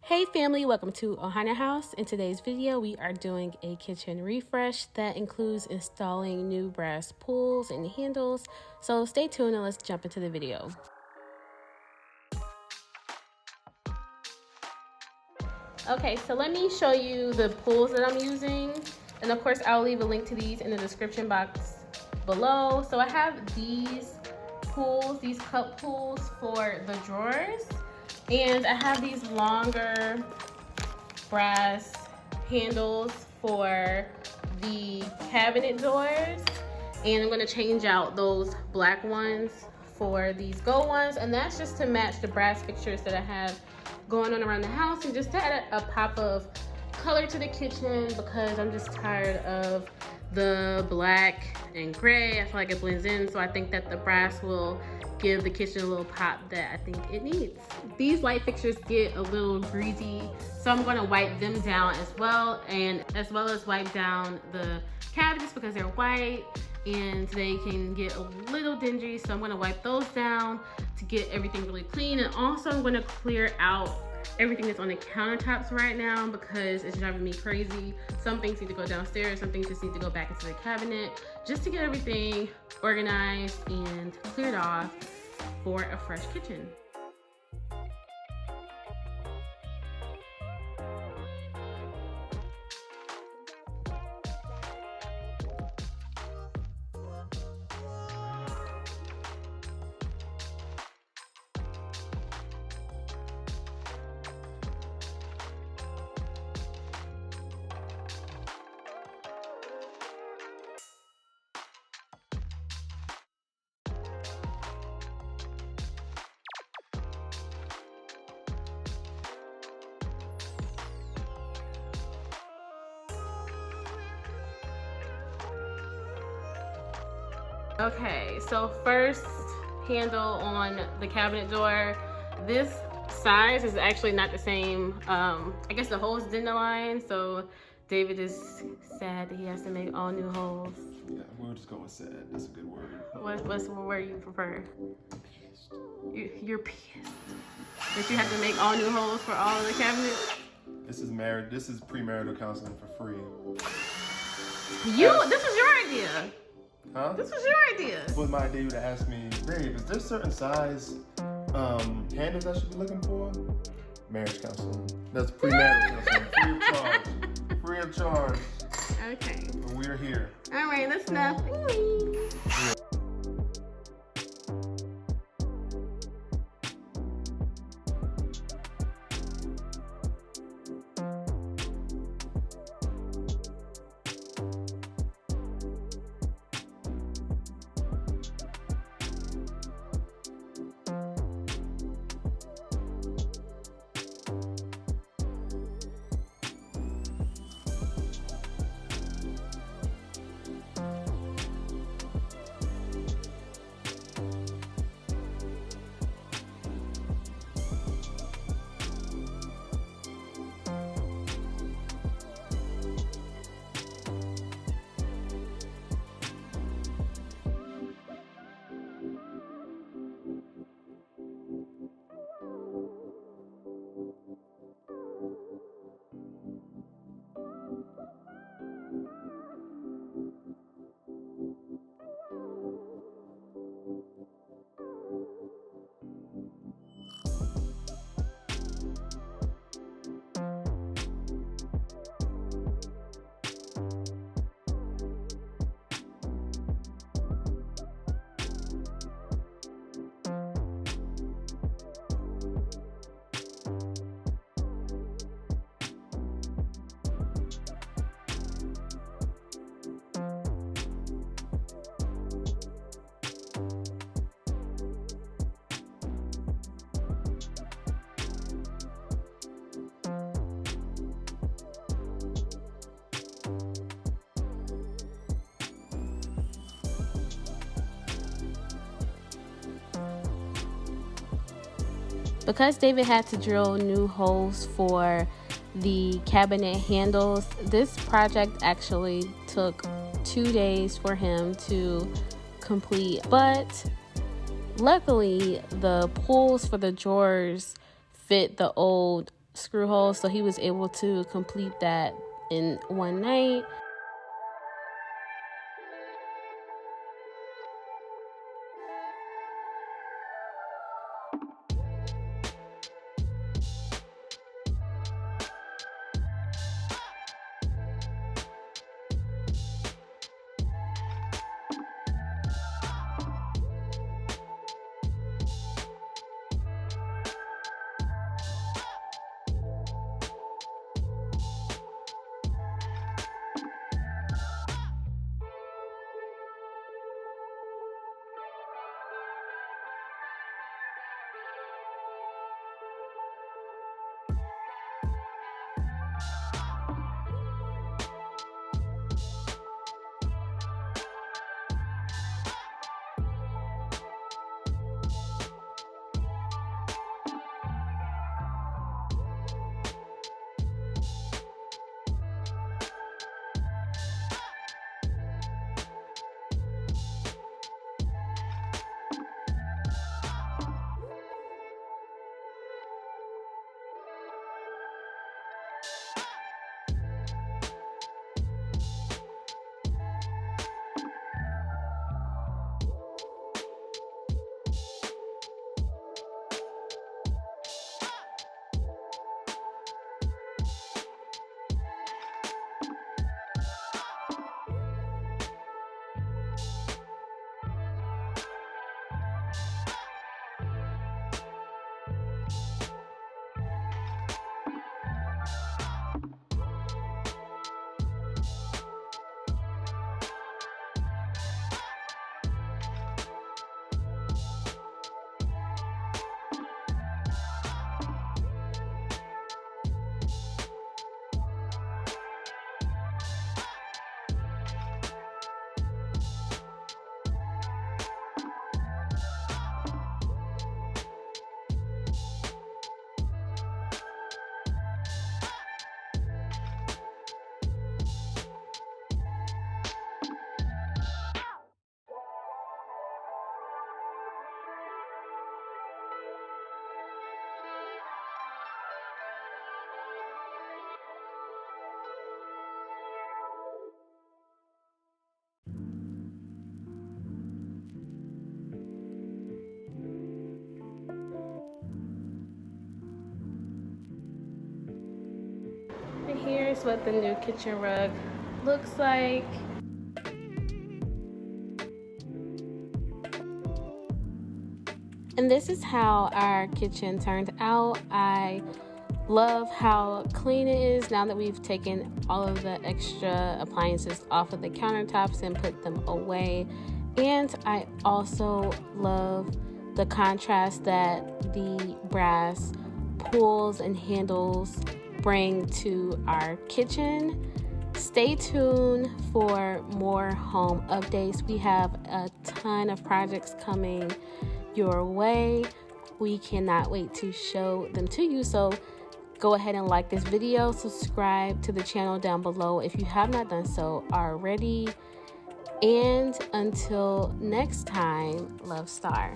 Hey family, welcome to Ohana House. In today's video, we are doing a kitchen refresh that includes installing new brass pulls and handles. So stay tuned and let's jump into the video. Okay, so let me show you the pulls that I'm using. And of course, I'll leave a link to these in the description box below. So I have these pulls, these cup pulls for the drawers. And I have these longer brass handles for the cabinet doors. And I'm gonna change out those black ones for these gold ones. And that's just to match the brass fixtures that I have going on around the house and just to add a pop of color to the kitchen because I'm just tired of the black and gray. I feel like it blends in, so I think that the brass will give the kitchen a little pop that I think it needs. These light fixtures get a little greasy, so I'm going to wipe them down as well, and as well as wipe down the cabinets because they're white and they can get a little dingy, so I'm going to wipe those down to get everything really clean. And also I'm going to clear out everything that's on the countertops right now because it's driving me crazy. Some things need to go downstairs, some things just need to go back into the cabinet just to get everything organized and cleared off for a fresh kitchen. Okay, so first handle on the cabinet door. This size is actually not the same. I guess the holes didn't align, so David is sad that he has to make all new holes. Yeah, we'll just go with sad. That's a good word. What's the word you prefer? Pissed. You're pissed that you have to make all new holes for all of the cabinets? This is premarital counseling for free. This was your idea. Huh? This was your idea. This was my idea to ask me, babe, is there certain size handles I should be looking for? Marriage counseling. That's premarital counseling. Free of charge. Free of charge. Okay. But we're here. All right, that's enough. Yeah. Because David had to drill new holes for the cabinet handles, this project actually took 2 days for him to complete. But luckily, the pulls for the drawers fit the old screw holes, so he was able to complete that in one night. And here's what the new kitchen rug looks like. And this is how our kitchen turned out. I love how clean it is now that we've taken all of the extra appliances off of the countertops and put them away. And I also love the contrast that the brass pulls and handles bring to our kitchen. Stay tuned for more home updates. We have a ton of projects coming your way. We cannot wait to show them to you. So go ahead and like this video, subscribe to the channel down below if you have not done so already. And until next time, Love Star.